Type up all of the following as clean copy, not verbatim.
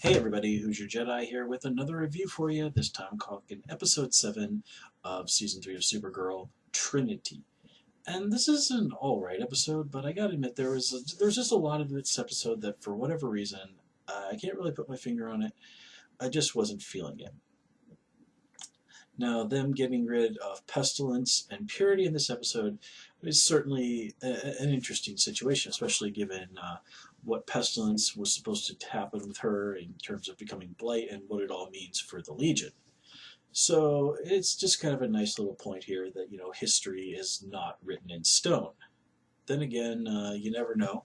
Hey everybody, Who's Your Jedi here with another review for you, this time called Episode 7 of Season 3 of Supergirl, Trinity. And this is an alright episode, but I gotta admit there's just a lot of this episode that for whatever reason, I can't really put my finger on it, I just wasn't feeling it. Now, them getting rid of Pestilence and Purity in this episode is certainly an interesting situation, especially given what Pestilence was supposed to happen with her in terms of becoming Blight and what it all means for the Legion. So it's just kind of a nice little point here that, history is not written in stone. Then again, you never know.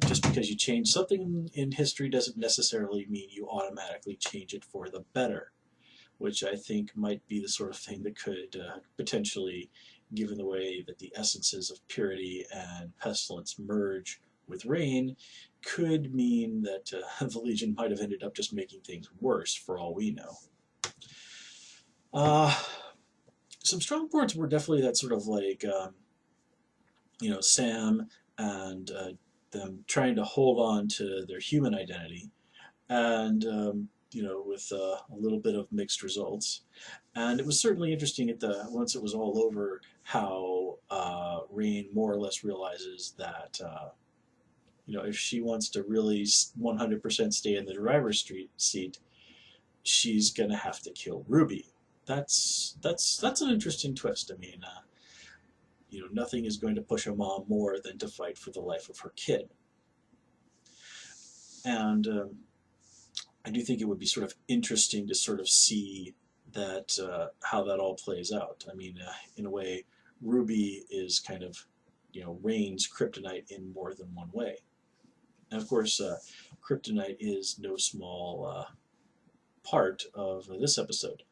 Just because you change something in history doesn't necessarily mean you automatically change it for the better, which I think might be the sort of thing that could potentially, given the way that the essences of Purity and Pestilence merge with Rain, could mean that the Legion might have ended up just making things worse for all we know. Uh, some strong points were definitely that sort of like, Sam and them trying to hold on to their human identity, and with a little bit of mixed results. And it was certainly interesting at the once it was all over how Rain more or less realizes that if she wants to really 100% stay in the driver's seat, she's gonna have to kill Ruby. That's an interesting twist. I mean, nothing is going to push a mom more than to fight for the life of her kid. And I do think it would be sort of interesting to sort of see that how that all plays out. I mean, in a way, Ruby is kind of Rain's kryptonite in more than one way. And of course, kryptonite is no small part of this episode.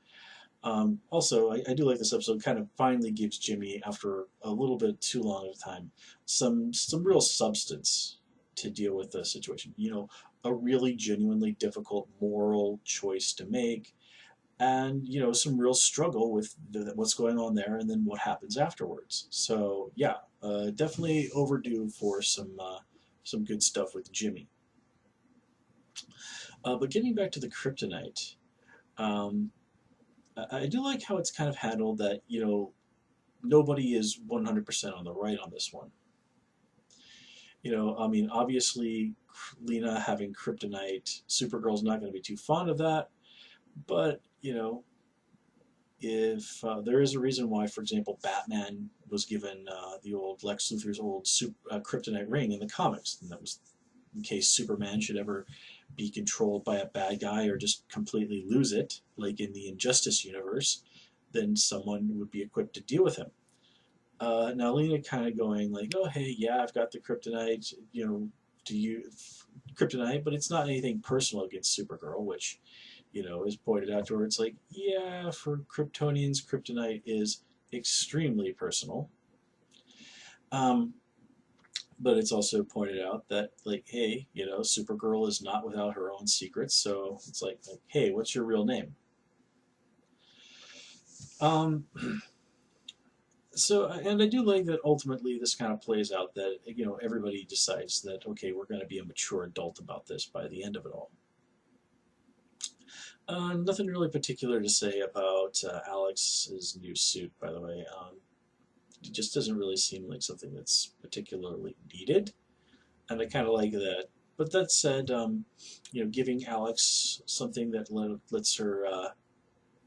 Also, I do like this episode. Kind of finally gives Jimmy, after a little bit too long of a time, some real substance to deal with the situation. A really genuinely difficult moral choice to make, and some real struggle with what's going on there, and then what happens afterwards. So yeah, definitely overdue for some good stuff with Jimmy. But getting back to the kryptonite. Um, I do like how it's kind of handled that, nobody is 100% on the right on this one. I mean, obviously, Lena having kryptonite, Supergirl's not going to be too fond of that, but, if there is a reason why, for example, Batman was given the old Lex Luthor's old kryptonite ring in the comics, and that was in case Superman should ever be controlled by a bad guy or just completely lose it, like in the Injustice universe, then someone would be equipped to deal with him. Now Lena kind of going like, oh hey, yeah, I've got the kryptonite, do you kryptonite, but it's not anything personal against Supergirl, which is pointed out to her. It's like, yeah, for Kryptonians, kryptonite is extremely personal. Um, but it's also pointed out that, like, hey, Supergirl is not without her own secrets, so it's like hey, what's your real name? Um, and I do like that ultimately this kind of plays out that, everybody decides that, okay, we're going to be a mature adult about this by the end of it all. Nothing really particular to say about Alex's new suit, by the way. It just doesn't really seem like something that's particularly needed, and I kind of like that. But that said, giving Alex something that lets her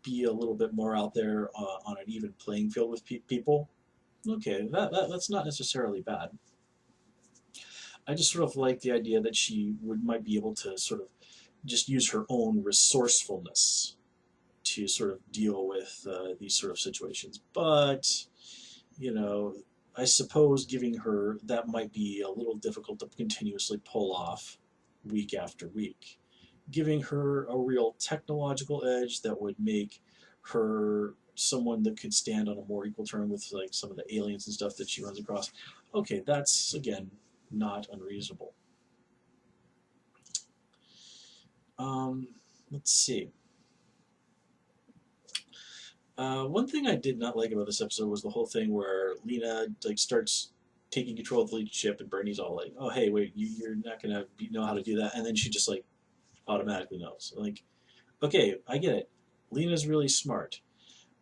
be a little bit more out there on an even playing field with people, okay, that's not necessarily bad. I just sort of like the idea that she might be able to sort of just use her own resourcefulness to sort of deal with these sort of situations. But you know, I suppose giving her that might be a little difficult to continuously pull off week after week. Giving her a real technological edge that would make her someone that could stand on a more equal term with like some of the aliens and stuff that she runs across. Okay, that's again not unreasonable. Um, let's see. One thing I did not like about this episode was the whole thing where Lena like starts taking control of the lead ship, and Bernie's all like, "Oh, hey, wait, you're not gonna know how to do that," and then she just like automatically knows. Like, okay, I get it. Lena's really smart.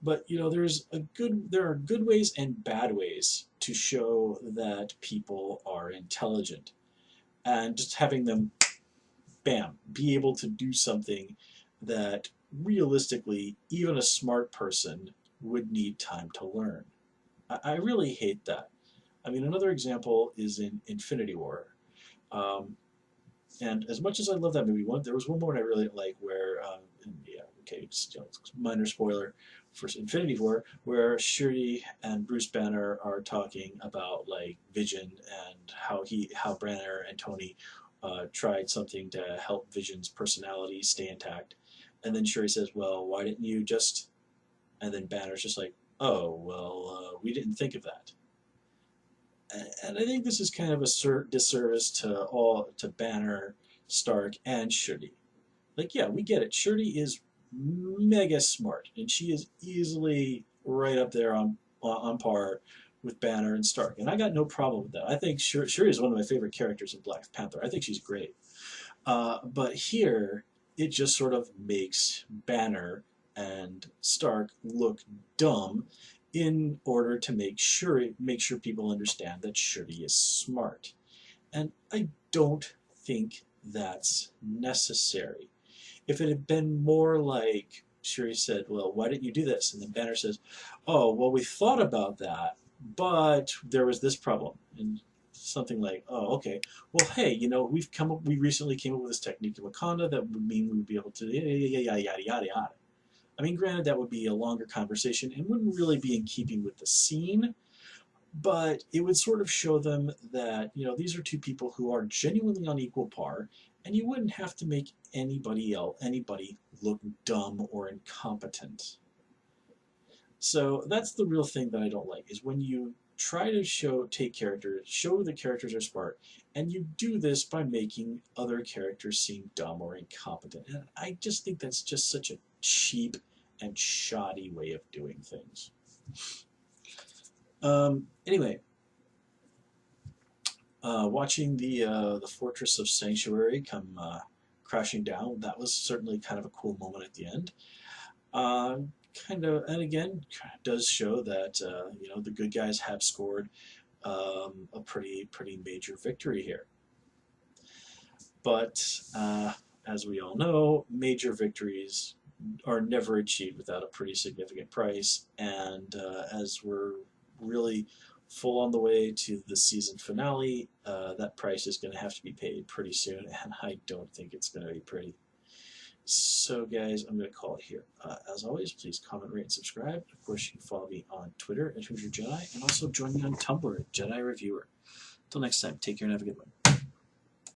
But there are good ways and bad ways to show that people are intelligent. And just having them, bam, be able to do something that realistically even a smart person would need time to learn. I really hate that. I mean, another example is in Infinity War. Um, and as much as I love that movie, there was one moment I really didn't like where, yeah, okay, minor spoiler for Infinity War, where Shuri and Bruce Banner are talking about like Vision and how Banner and Tony tried something to help Vision's personality stay intact, and then Shuri says, "Well, why didn't you just?" And then Banner's just like, "Oh, well, we didn't think of that." And I think this is kind of a disservice to Banner, Stark, and Shuri. Like, yeah, we get it. Shuri is mega smart, and she is easily right up there on par with Banner and Stark, and I got no problem with that. I think Shuri is one of my favorite characters in Black Panther. I think she's great. But here, it just sort of makes Banner and Stark look dumb in order to make sure people understand that Shuri is smart. And I don't think that's necessary. If it had been more like Shuri said, "Well, why didn't you do this?" And then Banner says, "Oh, well, we thought about that, but there was this problem." And something like, "Oh, okay. Well, hey, we recently came up with this technique in Wakanda that would mean we would be able to yada yada yada yada yada." I mean, granted, that would be a longer conversation and wouldn't really be in keeping with the scene, but it would sort of show them that these are two people who are genuinely on equal par, and you wouldn't have to make anybody look dumb or incompetent. So that's the real thing that I don't like, is when you try to show the characters are smart, and you do this by making other characters seem dumb or incompetent. And I just think that's just such a cheap and shoddy way of doing things. Anyway, watching the Fortress of Sanctuary come crashing down, that was certainly kind of a cool moment at the end. Uh, and again, does show that the good guys have scored a pretty major victory here. But as we all know, major victories are never achieved without a pretty significant price. And as we're really full on the way to the season finale, that price is going to have to be paid pretty soon, and I don't think it's going to be pretty. So, guys, I'm going to call it here. As always, please comment, rate, and subscribe. Of course, you can follow me on Twitter at Hoosier Jedi, and also join me on Tumblr at Jedi Reviewer. Until next time, take care and have a good one.